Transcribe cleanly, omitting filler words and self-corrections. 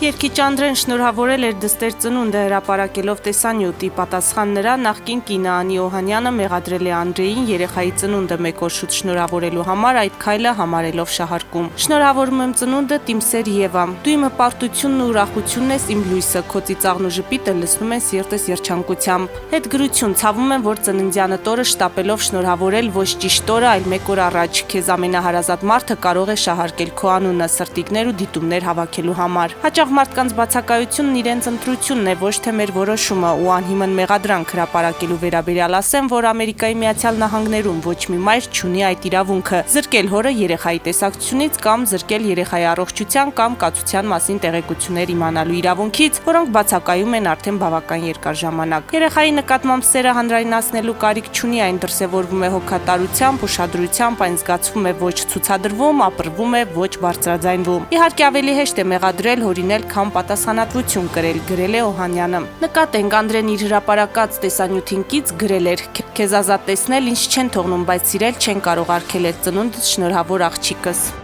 Երգիչ Անդրեն շնորհավորել էր դստեր ծնունդը հրապարակելով տեսանյութի, պատասխան նրա նախկին կինը Անի Օհանյանը մեղադրել է Անդրեին երեխայի ծնունդը մեկ օր շուտ շնորհավորելու համար այդ քայլը համարելով շահարկում։ Շնորհավորում եմ ծնունդդ իմ սեր Եվա, դու իմ հպարտությունն ու ուրախությունն ես իմ լույսը, քո ծիծաղն ու ժպիտը լսնում են սիրտս երջանկությամբ։ Հետգրություն, ցավում եմ, որ ծննդյանդ օրը շտապելով շնորհավորել ոչ ճիշտ օրը, այլ մեկ օր առաջ, քեզ ամենահարազատ մարդը կարող է շահարկել քո անունը սրտիկներ ու դիտումներ հավաքելու համար։ Հաճախ մարդկանց բացակայությունն իրենց ընտրությունն է, ոչ թե մեր որոշումը, ու անհիմն մեղադրանք հրապարակելու վերաբերյալ ասեմ, որ Ամերիկայի Միացյալ Նահանգներում ոչ մի մայր չունի այդ իրավունքը զրկել հորը երեխայի տեսակցությունից կամ զրկել երեխայի առողջության կամ կացության մասին տեղեկություններ իմանալու իրավունքից, որոնք բացակայում են արդեն բավական երկար ժամանակ։ Երեխայի նկատմամբ սերը հանրայնացնելու կարիք չունի, այն դրսևորվում է հոգատարությամբ, ուշադրությամբ, այն զգացվում է ոչ ցուցադրվում, ապրվում է ոչ բարձրաձայնվում։ Իհարկե ավելի հեշտ է մեղադրել, հորինել, քան պատասխանատվություն կրել, գրել է Օհանյանը։ Նկատենք, Անդրեն իր հրապարակած տեսանյութին կից գրել էր. «Քեզ ազատ տեսնել ինձ չեն թողնում, բայց սիրել չեն կարող արգելել ծնունդդ շնորհավոր աղջիկս»։